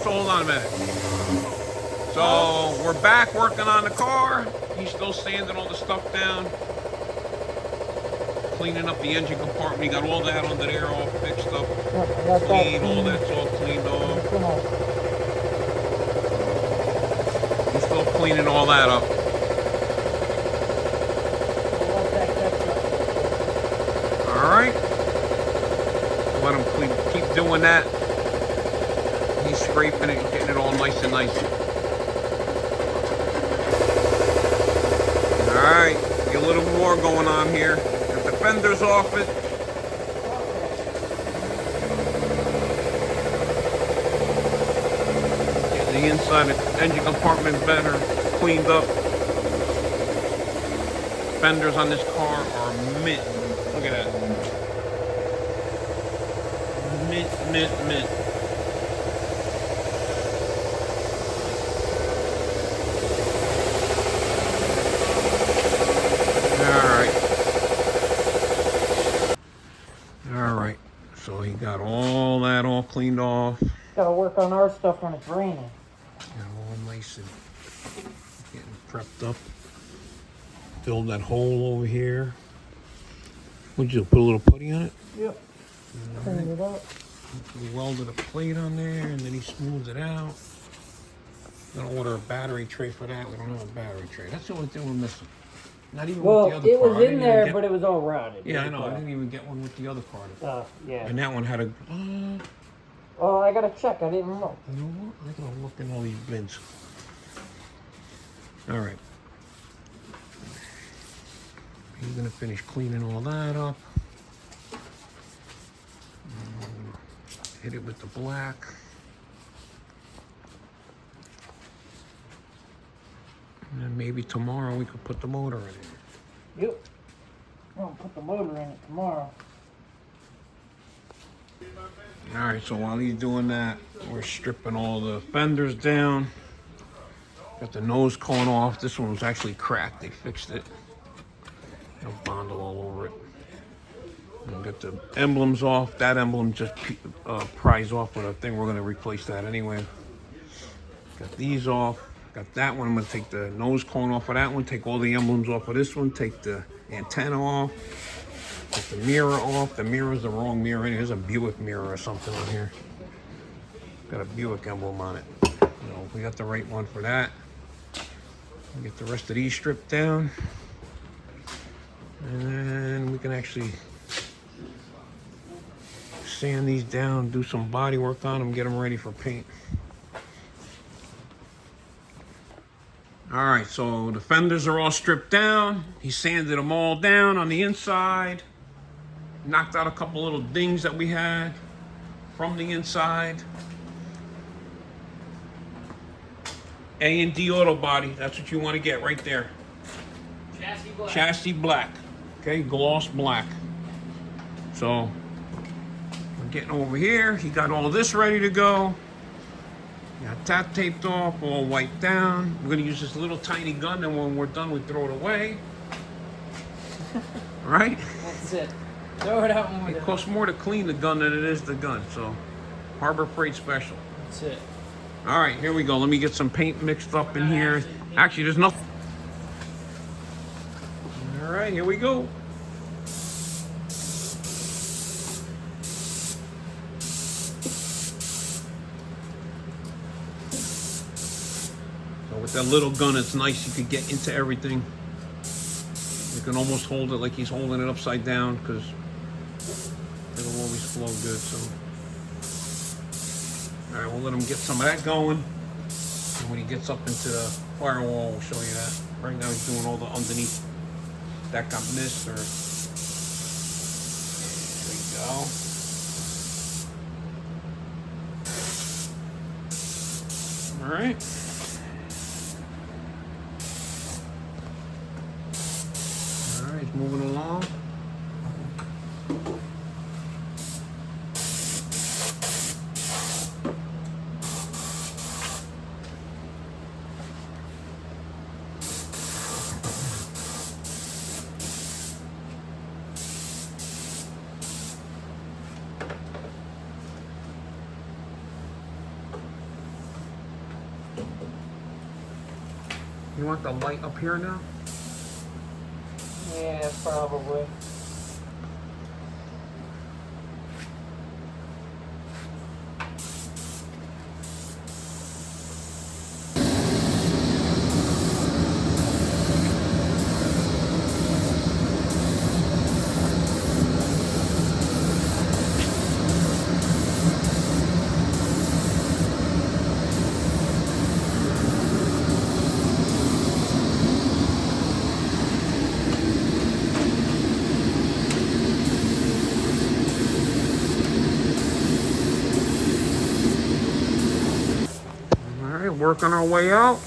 so hold on a minute. So we're back working on the car. He's still sanding all the stuff down. Cleaning up the engine compartment. He got all that under there all fixed up. Clean, all that's all cleaned off. He's still cleaning all that up. Alright. Let him keep doing that. He's scraping it, getting it all nice and nice. Alright, get a little more going on here. Got the fenders off it. Getting the inside of the engine compartment better, cleaned up. Fenders on this car are mint. Look at that. Mint, mint, mint. Alright, so he got all that all cleaned off. Gotta work on our stuff when it's raining. Got all nice and getting prepped up. Filled that hole over here. What'd you do, put a little putty on it? Yep. Cleaned it up. He welded a plate on there and then he smoothed it out. Gonna order a battery tray for that. We don't have a battery tray. That's the only thing we're missing. Not even with the other car. Well, it was in there, but it was all rotted. Yeah, I know. I didn't even get one with the other car. Yeah. And that one had a... Oh, I gotta check. I didn't look. You know what? I gotta look in all these bins. Alright. He's gonna finish cleaning all that up. Hit it with the black. And then maybe tomorrow we could put the motor in it. Yep. I'm gonna put the motor in it tomorrow. Alright, so while he's doing that, we're stripping all the fenders down. Got the nose cone off. This one was actually cracked. They fixed it. Got bondle all over it. And got the emblems off. That emblem just pries off with a thing. We're going to replace that anyway. Got these off. Got that one. I'm going to take the nose cone off of that one. Take all the emblems off of this one. Take the antenna off. Take the mirror off. The mirror's the wrong mirror. There's a Buick mirror or something on here. Got a Buick emblem on it. So we got the right one for that. We'll get the rest of these stripped down. And then we can actually sand these down, do some body work on them, get them ready for paint. All right, so the fenders are all stripped down. He sanded them all down on the inside. Knocked out a couple little dings that we had from the inside. A&D Auto Body, that's what you want to get right there. Chassis black. Chassis black, okay, gloss black. So, we're getting over here. He got all this ready to go. Got that taped off, all wiped down. We're gonna use this little tiny gun, and when we're done, we throw it away. Right? That's it. Throw it out when we're It done. costs more to clean the gun than it is the gun, so Harbor Freight Special. That's it. All right, here we go. Let me get some paint mixed up in here. Actually, there's nothing. All right, here we go. So with that little gun, it's nice. You can get into everything. You can almost hold it like he's holding it upside down because it'll always flow good. So. All right, we'll let him get some of that going. And when he gets up into the firewall, we'll show you that. Right now he's doing all the underneath. That got missed, or there you go. All right. All right, he's moving along. You want the light up here now? Yeah, probably. All right, working our way out.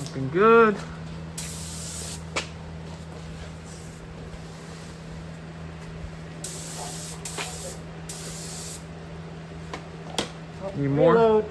Looking good. Any more? Reload.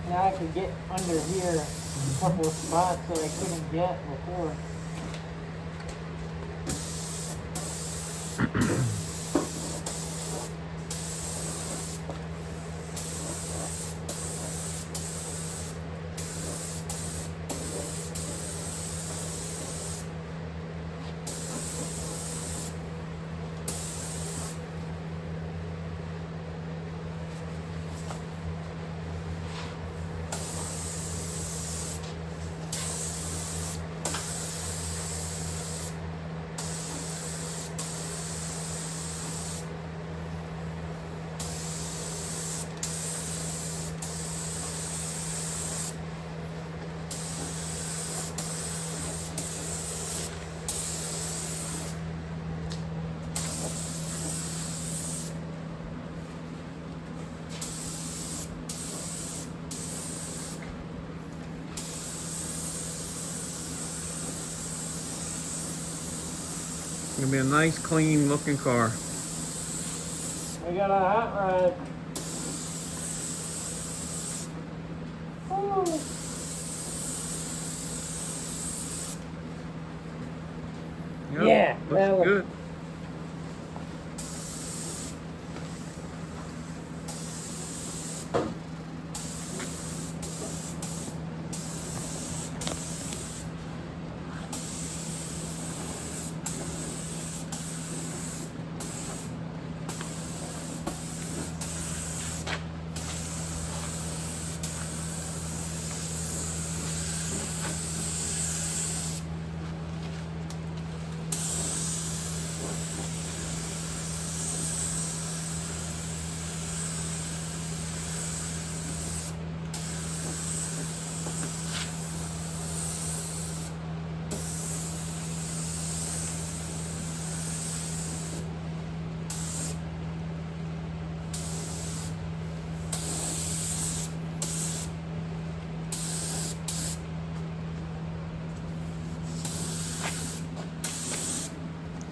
Now I can get under here a couple of spots that I couldn't get before. Gonna be a nice, clean looking car. We got a hot rod. Woo. Yep, Yeah, that looks looks good.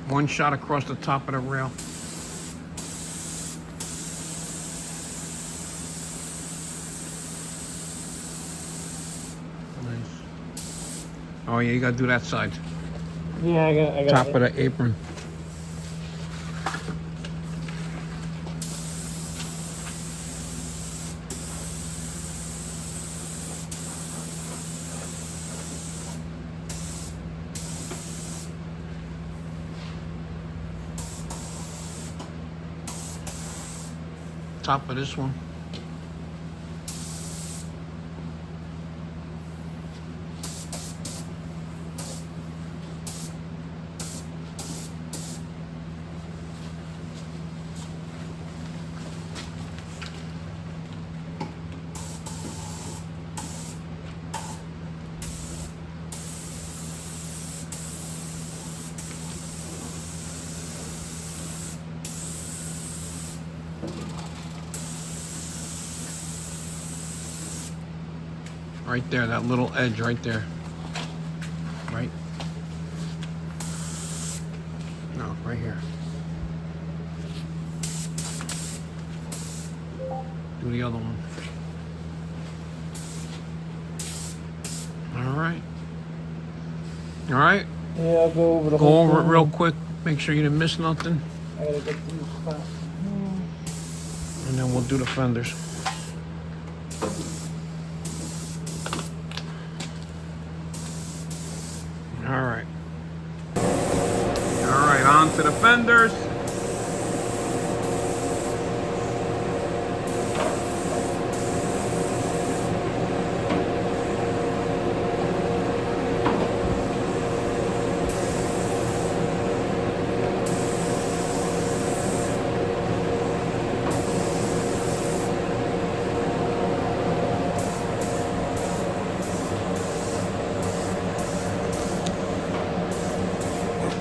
One shot across the top of the rail. Nice. Oh yeah, you gotta do that side. Yeah, I got Top it. of the apron. Top of this one. Right there, that little edge right there. Right? No, right here. Do the other one. All right. All right. Yeah, I'll go over the Go whole over it thing. real quick. Make sure you didn't miss nothing. I gotta get these spots. And then we'll do the fenders. All right. All right, on to the fenders.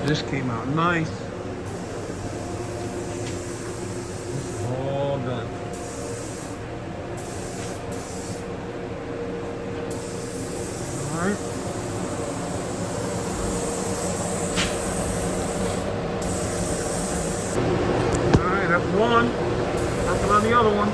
This came out nice. All done. All right. All right, that's one. Working on the other one.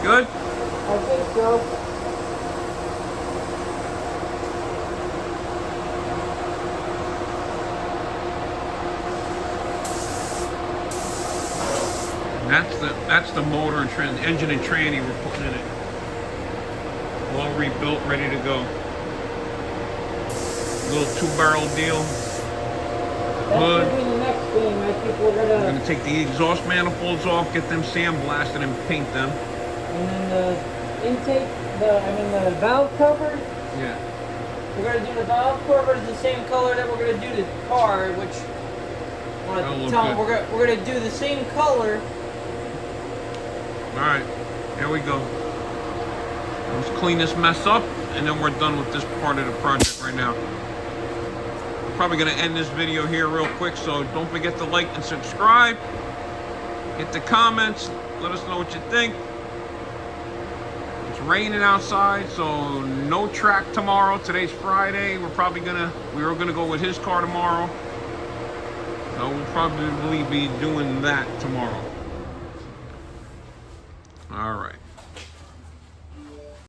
Good? I think so. That's the motor and engine and tranny we're putting in it. All rebuilt, ready to go. Little 2-barrel deal. That's Hood. gonna be the next thing. I think we're We're gonna. gonna take the exhaust manifolds off, get them sandblasted and paint them. And then the intake, the valve cover. Yeah. We're gonna do the valve cover the same color that we're gonna do the car, which I That'll want to look tell them good. we're gonna do the same color. All right, here we go. Let's clean this mess up, and then we're done with this part of the project right now. Probably gonna end this video here real quick, so don't forget to like and subscribe. Hit the comments, let us know what you think. It's raining outside, so no track tomorrow. Today's Friday. We were gonna go with his car tomorrow. So we'll probably be doing that tomorrow. All right.